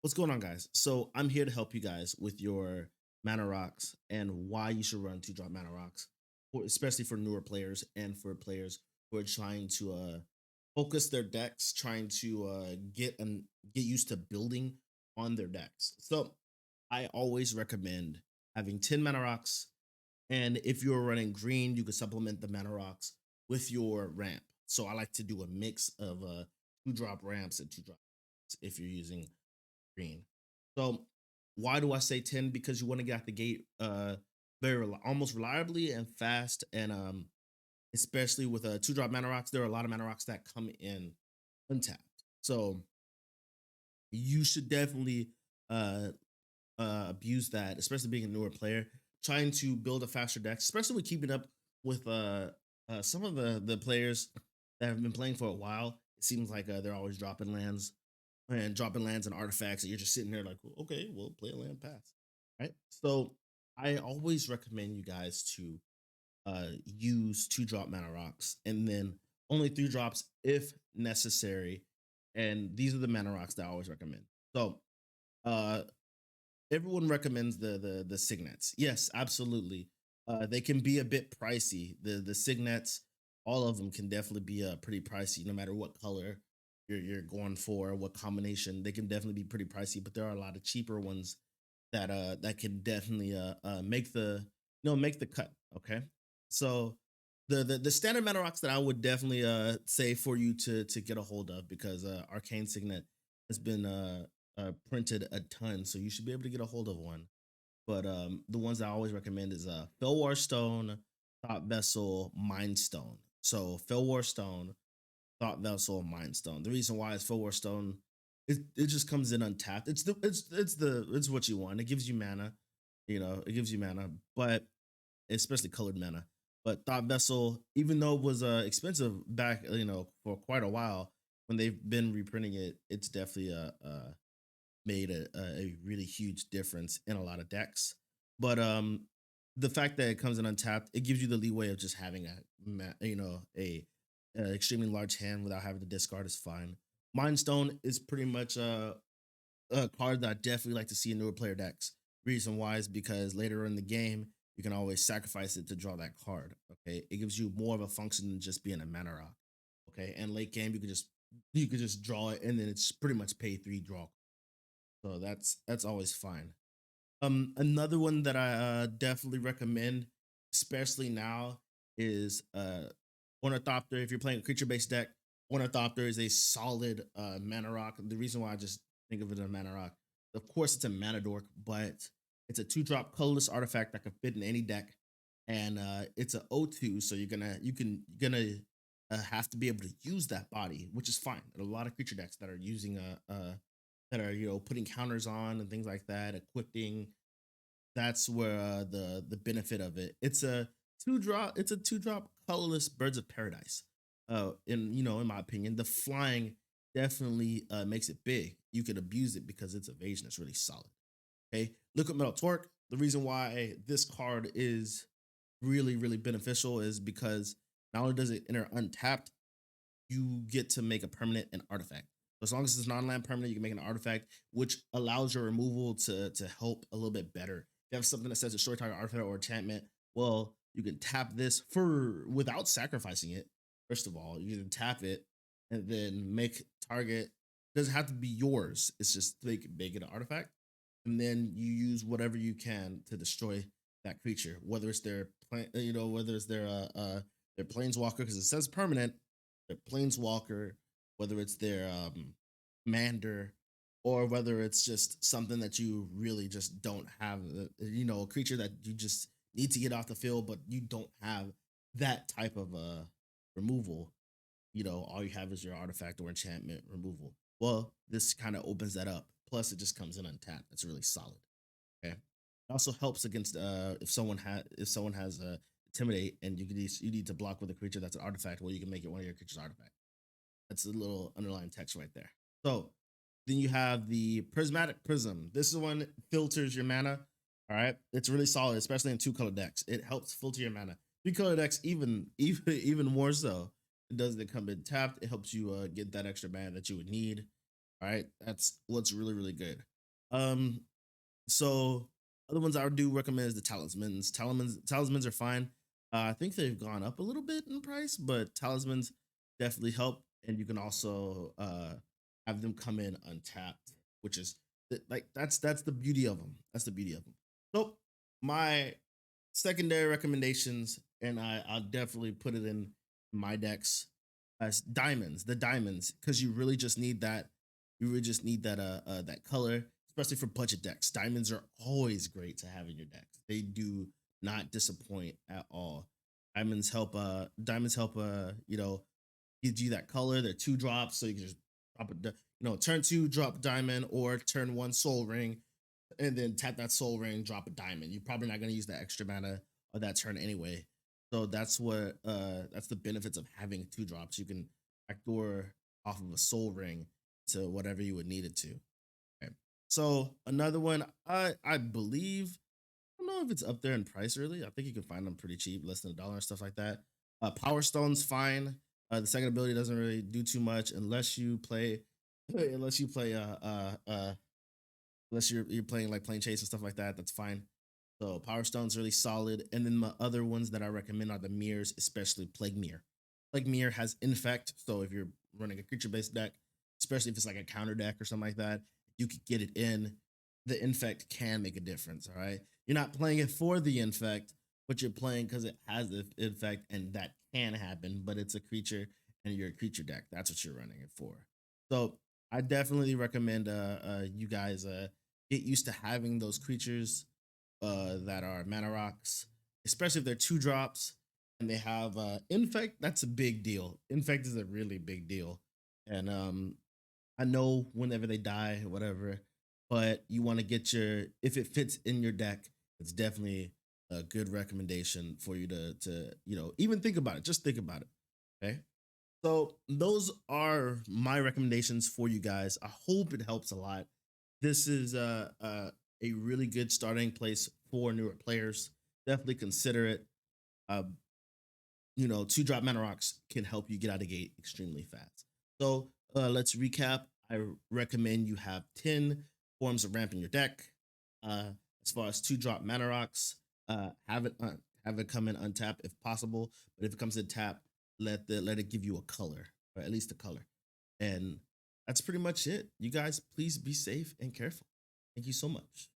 What's going on, guys? So I'm here to help you guys with your mana rocks and why you should run two drop mana rocks, especially for newer players and for players who are trying to focus their decks, trying to get used to building on their decks. So I always recommend having 10 mana rocks, and if you're running green, you could supplement the mana rocks with your ramp. So I like to do a mix of two drop ramps and two drop if you're using green. So why do I say 10? Because you want to get out the gate almost reliably and fast, and especially with two drop mana rocks, there are a lot of mana rocks that come in untapped. So you should definitely uh abuse that, especially being a newer player, trying to build a faster deck, especially with keeping up with some of the players that have been playing for a while. It seems like they're always dropping lands and artifacts, and you're just sitting there like, "Well, okay, well, play a land pass, right?" So I always recommend you guys to use two drop mana rocks, and then only three drops if necessary. And these are the mana rocks that I always recommend. So uh, everyone recommends the signets. Yes, absolutely. They can be a bit pricey. The signets, all of them can definitely be pretty pricey, no matter what color you're going for, what combination. They can definitely be pretty pricey, but there are a lot of cheaper ones that can definitely make the make the cut. Okay, so the standard mana rocks that I would definitely say for you to get a hold of, because Arcane Signet has been printed a ton, so you should be able to get a hold of one. But the ones I always recommend is Felwar Stone, Thought Vessel, Mind Stone. So Felwar Stone, Thought Vessel, Mind Stone. The reason why is Felwar Stone, it just comes in untapped. It's what you want. It gives you mana, it gives you mana, but especially colored mana. But Thought Vessel, even though it was expensive back, for quite a while, when they've been reprinting it, it's definitely made a really huge difference in a lot of decks. But the fact that it comes in untapped, it gives you the leeway of just having a extremely large hand without having to discard is fine. Mind Stone is pretty much a card that I definitely like to see in newer player decks. Reason why is because later in the game, you can always sacrifice it to draw that card. Okay, it gives you more of a function than just being a mana rock. Okay, and late game you could just draw it, and then it's pretty much pay three draw. So that's always fine. Another one that I definitely recommend, especially now, is Ornithopter. If you're playing a creature based deck, Ornithopter is a solid mana rock. The reason why I just think of it as a mana rock, of course, it's a mana dork, but it's a two drop colorless artifact that can fit in any deck, and it's an O2, so you're gonna have to be able to use that body, which is fine. There are a lot of creature decks that are using that are putting counters on and things like that, equipping. That's where the benefit of it. It's a two drop colorless Birds of Paradise. In my opinion, the flying definitely makes it big. You can abuse it because its evasion is really solid. Okay, Liquid Metal Torque. The reason why this card is really really beneficial is because not only does it enter untapped, you get to make a permanent an artifact. So as long as it's non-land permanent, you can make an artifact, which allows your removal to help a little bit better. If you have something that says a short target artifact or enchantment, well, you can tap this for without sacrificing it. First of all, you can tap it and then make target. Doesn't have to be yours. It's just make it an artifact, and then you use whatever you can to destroy that creature, whether it's whether it's their planeswalker, because it says permanent, their planeswalker, whether it's their commander, or whether it's just something that you really just don't have, a creature that you just need to get off the field, but you don't have that type of removal. All you have is your artifact or enchantment removal. Well, this kind of opens that up. Plus, it just comes in untapped. That's really solid. Okay. It also helps against if someone has intimidate, and you need to block with a creature that's an artifact. Well, you can make it one of your creature's artifact. That's a little underlying text right there. So then you have the Prismatic Prism. This is one filters your mana. All right, it's really solid, especially in two color decks. It helps filter your mana. Three color decks, even more so. It doesn't come in tapped. It helps you get that extra mana that you would need. All right, that's what's really really good. Um, so other ones I do recommend is the talismans. Talismans are fine. I think they've gone up a little bit in price, but talismans definitely help, and you can also have them come in untapped, which is like that's the beauty of them. That's the beauty of them. So my secondary recommendations, and I'll definitely put it in my decks as diamonds, the diamonds, because you really just need that. You really just need that color, especially for budget decks. Diamonds are always great to have in your decks. They do not disappoint at all. Diamonds help gives you that color. They're two drops, so you can just drop turn two, drop a diamond, or turn one soul ring, and then tap that soul ring, drop a diamond. You're probably not gonna use that extra mana of that turn anyway. So that's the benefits of having two drops. You can backdoor off of a soul ring to whatever you would need it to. Okay. So another one, I believe, I don't know if it's up there in price really. I think you can find them pretty cheap, less than $1 and stuff like that. Power Stone's fine. The second ability doesn't really do too much unless you play unless you play unless you're playing like plane chase and stuff like that. That's fine. So Power Stone's really solid. And then my other ones that I recommend are the mirrors, especially Plague Mirror. Plague Mirror has infect, so if you're running a creature based deck, especially if it's like a counter deck or something like that, you could get it in. The infect can make a difference. All right, you're not playing it for the infect, but you're playing because it has the infect, and that can happen. But it's a creature, and you're a creature deck. That's what you're running it for. So I definitely recommend you guys get used to having those creatures that are mana rocks, especially if they're two drops and they have infect. That's a big deal. Infect is a really big deal, and I know whenever they die, whatever, but you want to get your if it fits in your deck, it's definitely a good recommendation for you to even think about it. Just think about it. Okay. So those are my recommendations for you guys. I hope it helps a lot. This is a really good starting place for newer players. Definitely consider it. Uh, two drop mana rocks can help you get out of the gate extremely fast. So let's recap. I recommend you have 10 forms of ramp in your deck. As far as two drop mana rocks, have it come in untap if possible. But if it comes in tap, let it give you a color, or at least a color. And that's pretty much it. You guys, please be safe and careful. Thank you so much.